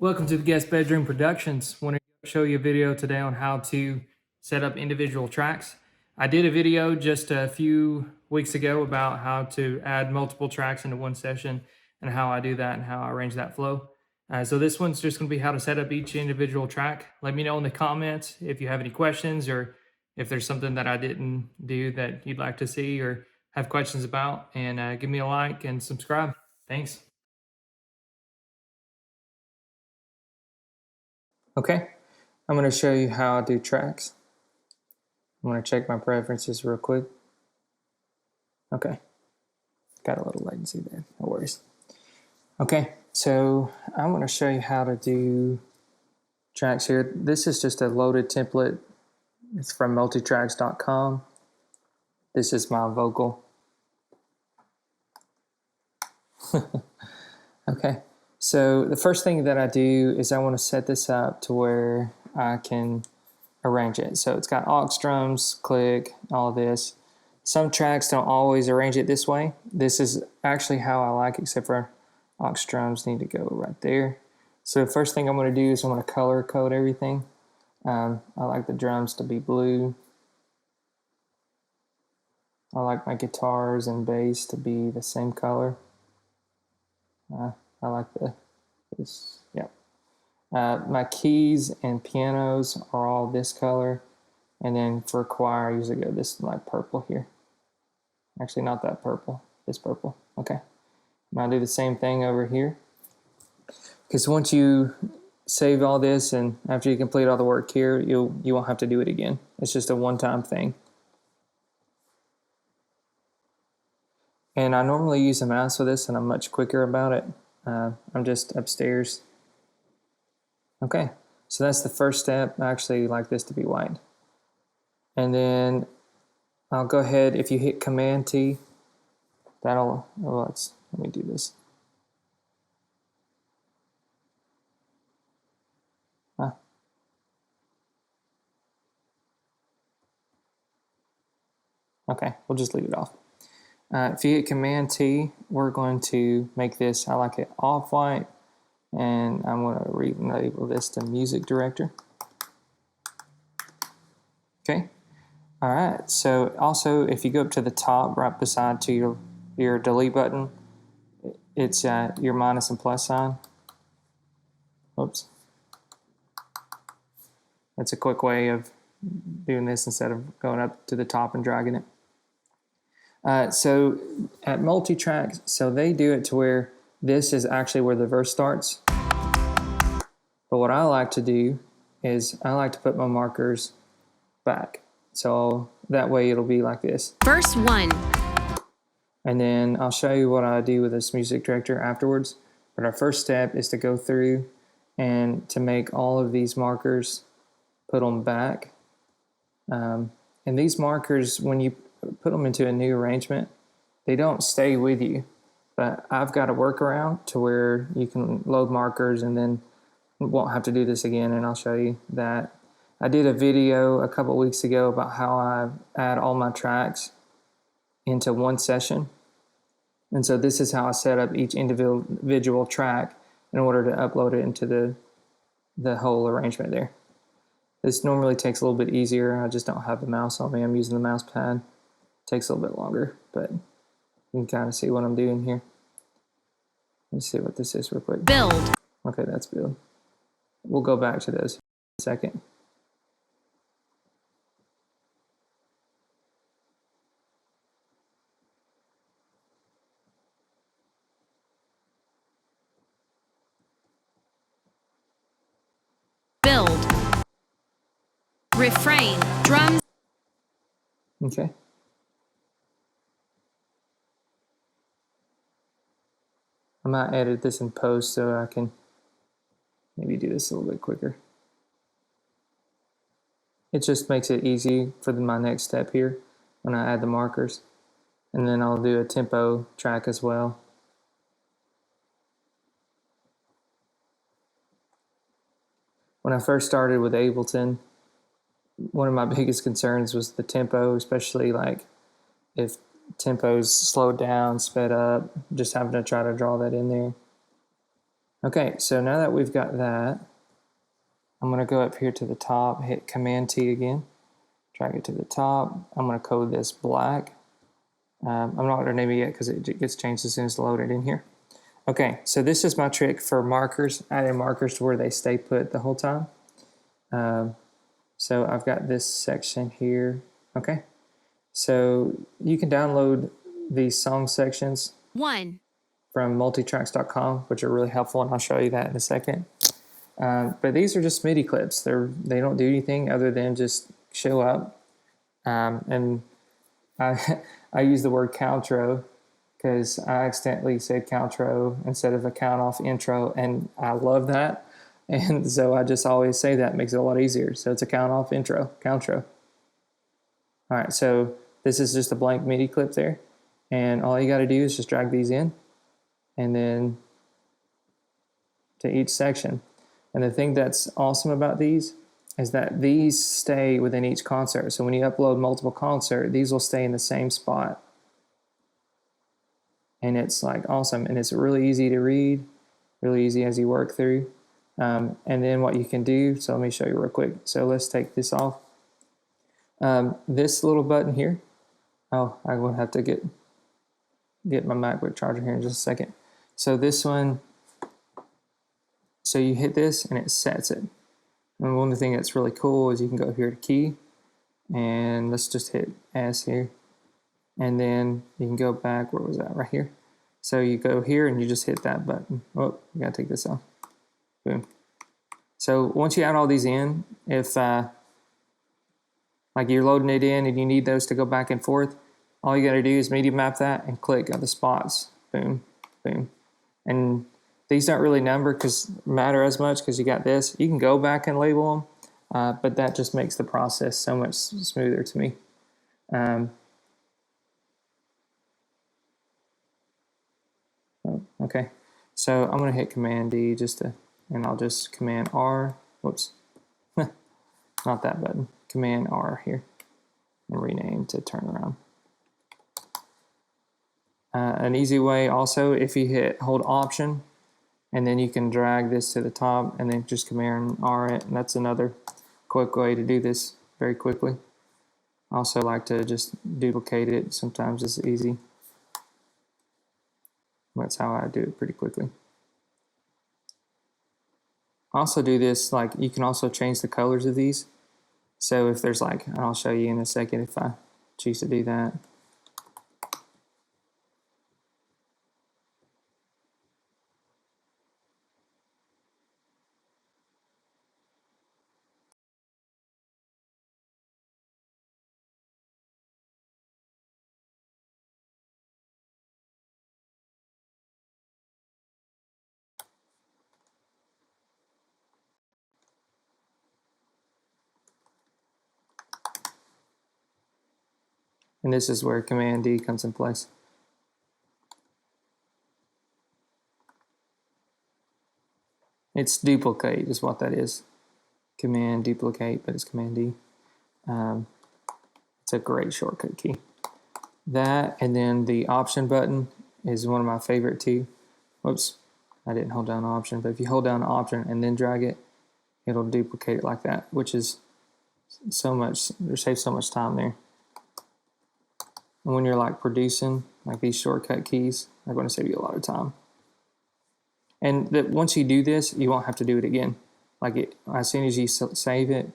Welcome to the Guest Bedroom Productions. Want to show you a video today on how to set up individual tracks. I did a video just a few weeks ago about how to add multiple tracks into one session and how I do that and how I arrange that flow. So this one's just going to be how to set up each individual track. Let me know in the comments if you have any questions or if there's something that I didn't do that you'd like to see or have questions about, and give me a like and subscribe. Thanks. Okay, I'm going to show you how I do tracks. I'm going to check my preferences real quick. Okay, got a little latency there, no worries. Okay, so I'm going to show you how to do tracks here. This is just a loaded template. It's from multitracks.com. This is my vocal. Okay, so the first thing that I do is I want to set this up to where I can arrange it. So it's got aux drums, click, all of this. Some tracks don't always arrange it this way. This is actually how I like it, except for aux drums need to go right there. So the first thing I'm going to do is I'm going to color code everything. I like the drums to be blue. I like my guitars and bass to be the same color. I like this, yeah. My keys and pianos are all this color, and then for choir I usually go this like purple here. Actually, not that purple, this purple. Okay, and I'll do the same thing over here, because once you save all this and after you complete all the work here, you won't have to do it again. It's just a one-time thing. And I normally use a mouse for this, and I'm much quicker about it. I'm just upstairs. Okay, so that's the first step. I actually like this to be white. And then I'll go ahead, if you hit Command T, that'll, let me do this. Okay, we'll just leave it off. If you hit Command T, we're going to make this, I like it off-white, and I'm going to relabel this to Music Director. Okay, all right, so also if you go up to the top right beside to your delete button, it's your minus and plus sign. Oops. That's a quick way of doing this instead of going up to the top and dragging it. So at multi-tracks, so they do it to where this is actually where the verse starts. But what I like to do is I like to put my markers back. So that way it'll be like this. Verse 1. And then I'll show you what I do with this music director afterwards. But our first step is to go through and to make all of these markers, put them back. And these markers, when you put them into a new arrangement, they don't stay with you. But I've got a workaround to where you can load markers and then won't have to do this again, and I'll show you that. I did a video a couple weeks ago about how I add all my tracks into one session. And so this is how I set up each individual track in order to upload it into the whole arrangement there. This normally takes a little bit easier. I just don't have the mouse on me. I'm using the mouse pad. It takes a little bit longer, but you can kind of see what I'm doing here. Let's see what this is real quick. Build. Okay, that's build. We'll go back to this in a second. Build. Refrain. Drums. Okay. I might edit this in post so I can maybe do this a little bit quicker. It just makes it easy for my next step here when I add the markers. And then I'll do a tempo track as well. When I first started with Ableton, one of my biggest concerns was the tempo, especially like if tempo's slowed down, sped up, just having to try to draw that in there. Okay, so now that we've got that, I'm going to go up here to the top, hit Command T again, drag it to the top. I'm going to code this black. I'm not going to name it yet because it gets changed as soon as it's loaded in here. Okay, so this is my trick for markers, adding markers to where they stay put the whole time. So I've got this section here. Okay, so you can download these song sections from multitracks.com, which are really helpful, and I'll show you that in a second. But these are just MIDI clips. They don't do anything other than just show up. And I use the word coutro because I accidentally said coutro instead of a count off intro, and I love that. And so I just always say that, makes it a lot easier. So it's a count off intro, coutro. All right, so this is just a blank MIDI clip there. And all you got to do is just drag these in and then to each section. And the thing that's awesome about these is that these stay within each concert. So when you upload multiple concerts, these will stay in the same spot. And it's like awesome. And it's really easy to read, really easy as you work through. And then what you can do, so let me show you real quick. So let's take this off. This little button here, oh, I will have to get my MacBook charger here in just a second. So this one, so you hit this and it sets it. And one thing that's really cool is you can go here to key, and let's just hit S here. And then you can go back, where was that, right here. So you go here and you just hit that button. Oh, you gotta take this off. Boom. So once you add all these in, if like you're loading it in and you need those to go back and forth, all you gotta do is media map that and click on the spots. Boom, boom. And these don't really matter as much because you got this. You can go back and label them, but that just makes the process so much smoother to me. Okay, so I'm going to hit Command D and I'll just Command R. Whoops, not that button. Command R here and rename to turn around. An easy way also, if you hold Option, and then you can drag this to the top and then just Command R it, and that's another quick way to do this very quickly. I also like to just duplicate it. Sometimes it's easy. That's how I do it pretty quickly. I also do this, like you can also change the colors of these. So if there's like, I'll show you in a second if I choose to do that. And this is where Command D comes in place. It's duplicate is what that is. Command duplicate, but it's Command D. It's a great shortcut key. That, and then the Option button is one of my favorite too. Whoops, I didn't hold down Option, but if you hold down Option and then drag it, it'll duplicate it like that, which is so much, it saves so much time there. And when you're like producing, like these shortcut keys are going to save you a lot of time. And that once you do this, you won't have to do it again. Like as soon as you save it,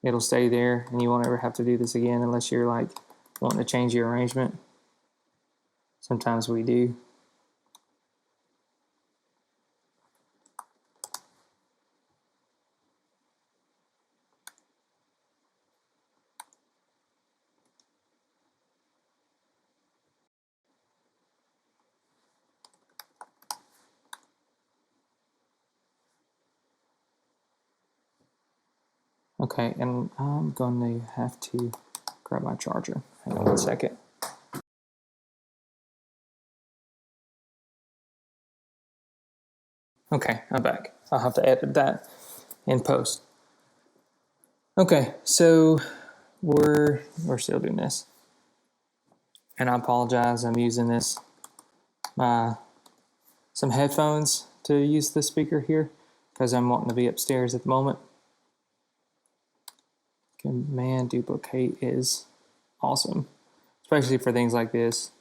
it'll stay there, and you won't ever have to do this again unless you're like wanting to change your arrangement. Sometimes we do. Okay, and I'm going to have to grab my charger. Hang on 1 second. Okay, I'm back. I'll have to edit that in post. Okay, so we're still doing this. And I apologize, I'm using some headphones to use the speaker here because I'm wanting to be upstairs at the moment. Command duplicate is awesome, especially for things like this.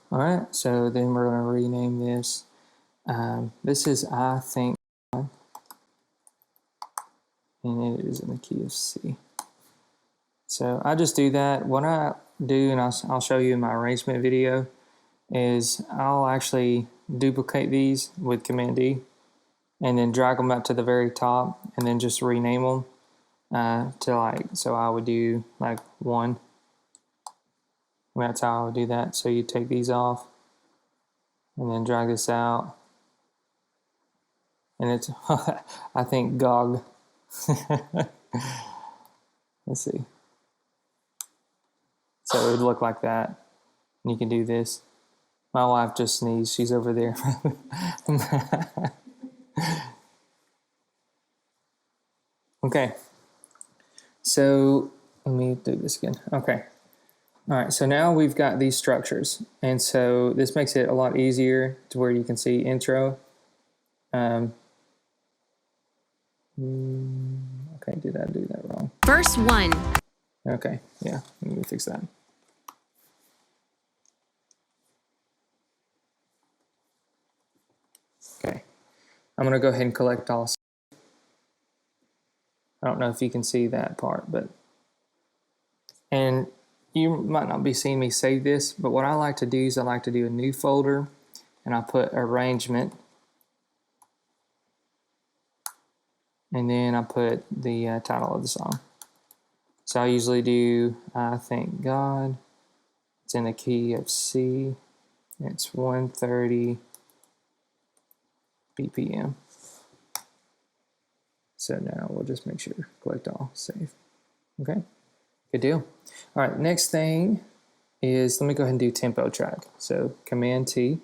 All right, so then we're going to rename this. This is I Think God, and it is in the key of C. So I just do that. What I do, and I'll show you in my arrangement video, is I'll actually duplicate these with Command D and then drag them up to the very top and then just rename them to like, so I would do like 1. That's how I would do that. So you take these off and then drag this out. And it's, I think GOG. Let's see. So it would look like that. And you can do this. My wife just sneezed. She's over there. Okay. So let me do this again. Okay. All right, so now we've got these structures. And so this makes it a lot easier to where you can see intro. Okay, did I do that wrong? Verse 1. Okay, yeah, let me fix that. Okay, I'm gonna go ahead and collect all. I don't know if you can see that part, but, and you might not be seeing me save this, but what I like to do is I like to do a new folder and I put arrangement. And then I put the title of the song. So I usually do I Thank God. It's in the key of C. It's 130 BPM. So now we'll just make sure, collect all, save. Okay, good deal. All right, next thing is, let me go ahead and do tempo track. So Command T.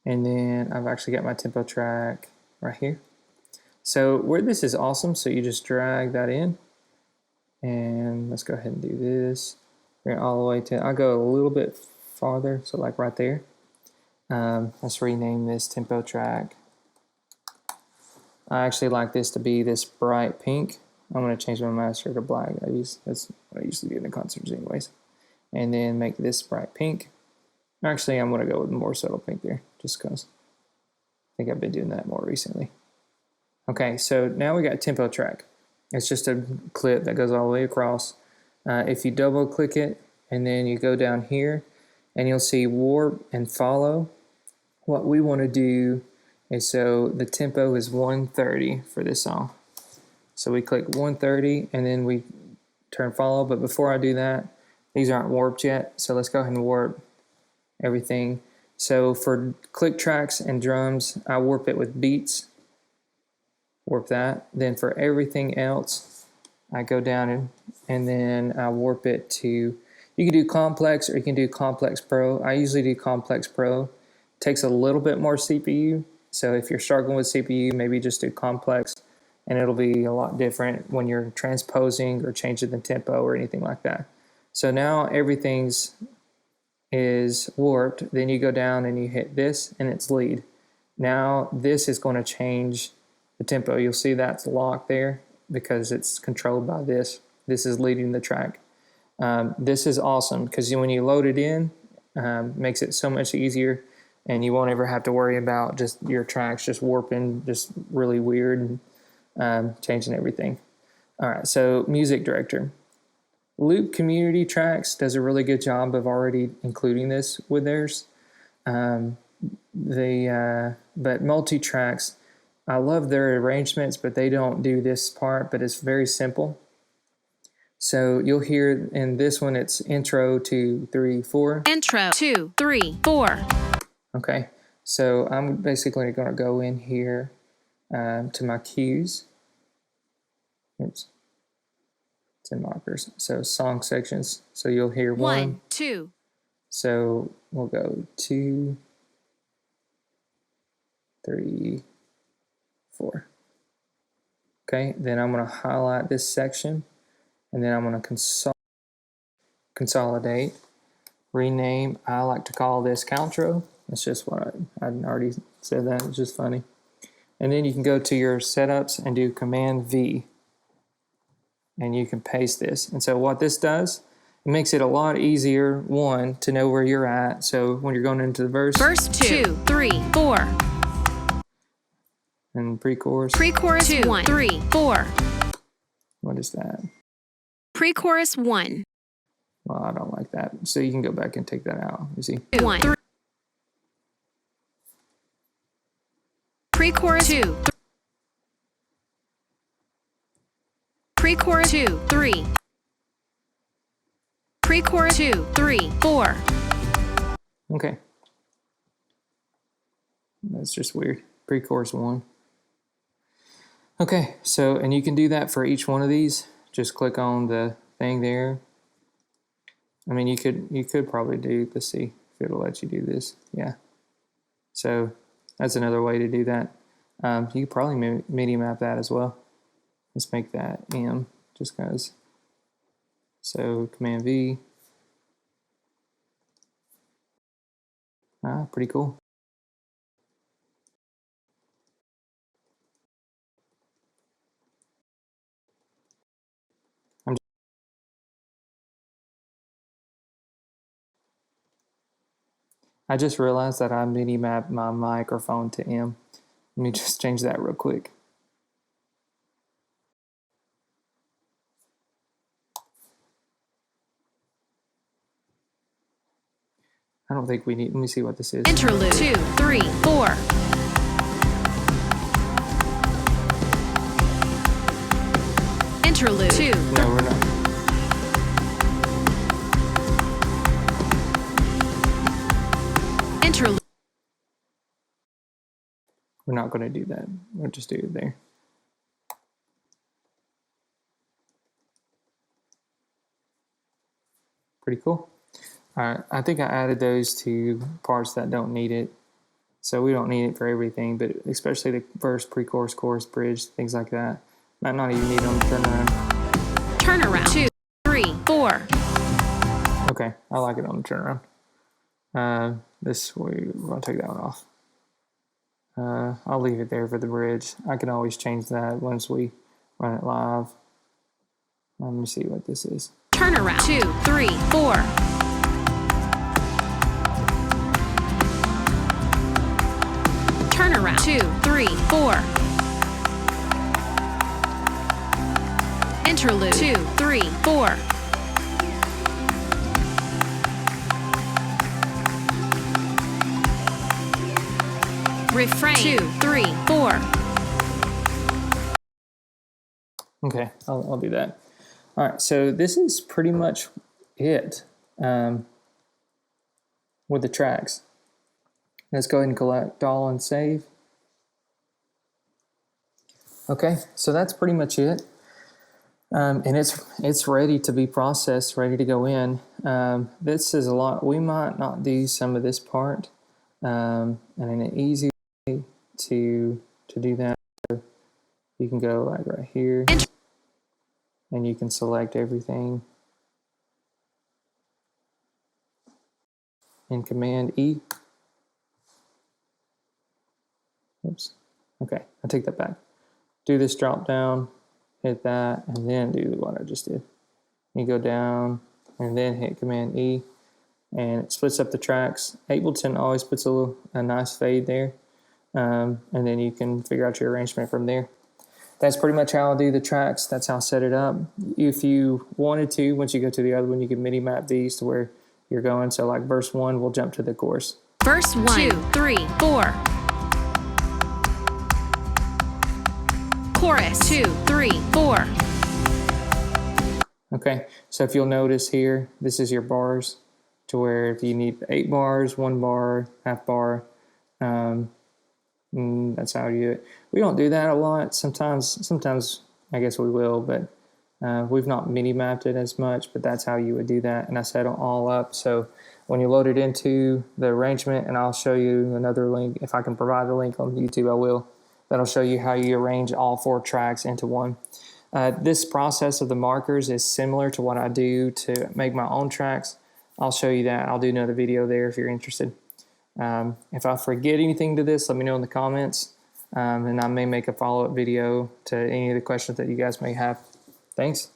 And then I've actually got my tempo track right here. So where this is awesome, so you just drag that in, and let's go ahead and do this. Bring it all the way to, I'll go a little bit farther, so like right there. Let's rename this tempo track. I actually like this to be this bright pink. I'm going to change my master to black. That's what I usually do in the concerts anyways. And then make this bright pink. Actually, I'm going to go with more subtle pink there, just because I think I've been doing that more recently. Okay, so now we got tempo track. It's just a clip that goes all the way across. If you double click it and then you go down here and you'll see warp and follow. What we want to do is, so the tempo is 130 for this song. So we click 130 and then we turn follow, but before I do that, these aren't warped yet, so let's go ahead and warp everything. So for click tracks and drums, I warp it with beats. Warp that. Then for everything else, I go down and then I warp it to, you can do complex or you can do complex pro. I usually do complex pro. It takes a little bit more CPU. So if you're struggling with CPU, maybe just do complex and it'll be a lot different when you're transposing or changing the tempo or anything like that. So now everything's is warped. Then you go down and you hit this and it's lead. Now this is going to change the tempo. You'll see that's locked there because it's controlled by this. This is leading the track. This is awesome because when you load it in, makes it so much easier, and you won't ever have to worry about just your tracks just warping just really weird and changing everything. All right, so music director. Loop Community Tracks does a really good job of already including this with theirs. But multi-tracks, I love their arrangements, but they don't do this part, but it's very simple. So you'll hear in this one, it's intro 2, 3, 4. Intro 2, 3, 4. Okay, so I'm basically going to go in here to my cues. Oops. 10 markers. So song sections. So you'll hear 1, 2. So we'll go 2, 3, 4. Okay, then I'm going to highlight this section, and then I'm going to consolidate, rename. I like to call this Caltro. That's just what I already said that. It's just funny. And then you can go to your setups and do Command V, and you can paste this. And so what this does, it makes it a lot easier, one, to know where you're at. So when you're going into the verse, Verse 2, 3, 4. and pre-chorus, Pre-chorus 2, 1, 3, 4. what is that? Pre-chorus 1. Well, I don't like that. So you can go back and take that out. You see? 1, 3. Pre-chorus 2. Pre-chorus 2, 3. Pre-chorus 2, 3, 4. Okay. That's just weird. Pre-chorus 1. Okay, so, and you can do that for each one of these. Just click on the thing there. I mean, you could probably do, let's see if it'll let you do this. Yeah. So that's another way to do that. You could probably MIDI map that as well. Let's make that M, just because. So Command V. Pretty cool. I just realized that I MIDI mapped my microphone to M. Let me just change that real quick. I don't think we need, let me see what this is. Interlude 2, 3, 4. Interlude 2. No, we're not. Interlude. We're not going to do that. We'll just do it there. Pretty cool. All right, I think I added those to parts that don't need it. So we don't need it for everything, but especially the verse, pre-chorus, chorus, bridge, things like that. Might not even need them to turn around. Turnaround 2, 3, 4. Okay, I like it on the turnaround. We're going to take that one off. I'll leave it there for the bridge. I can always change that once we run it live. Let me see what this is. Turnaround 2, 3, 4. Turnaround 2, 3, 4. Interlude 2, 3, 4. Refrain 2, 3, 4. Okay, I'll do that. All right, so this is pretty much it with the tracks. Let's go ahead and collect all and save. Okay, so that's pretty much it. And it's ready to be processed, ready to go in. This is a lot. We might not do some of this part. And an easy way to do that, you can go like right here, and you can select everything in Command E. Oops. Okay, I take that back. Do this drop down, hit that, and then do what I just did. You go down and then hit Command E, and it splits up the tracks. Ableton always puts a nice fade there, and then you can figure out your arrangement from there. That's pretty much how I'll do the tracks. That's how I set it up. If you wanted to, once you go to the other one, you can MIDI map these to where you're going. So like verse 1, we'll jump to the chorus. Verse 1, 2, 3, 4. Chorus 2, 3, 4. Okay, so if you'll notice here, this is your bars, to where if you need 8 bars, 1 bar, half bar, that's how you do it. We don't do that a lot. Sometimes I guess we will, but We've not mini mapped it as much, but that's how you would do that. And I set it all up. So when you load it into the arrangement, and I'll show you another link. If I can provide a link on YouTube, I will. That'll show you how you arrange all 4 tracks into one. This process of the markers is similar to what I do to make my own tracks. I'll show you that. I'll do another video there if you're interested. If I forget anything to this, let me know in the comments. And I may make a follow-up video to any of the questions that you guys may have. Thanks.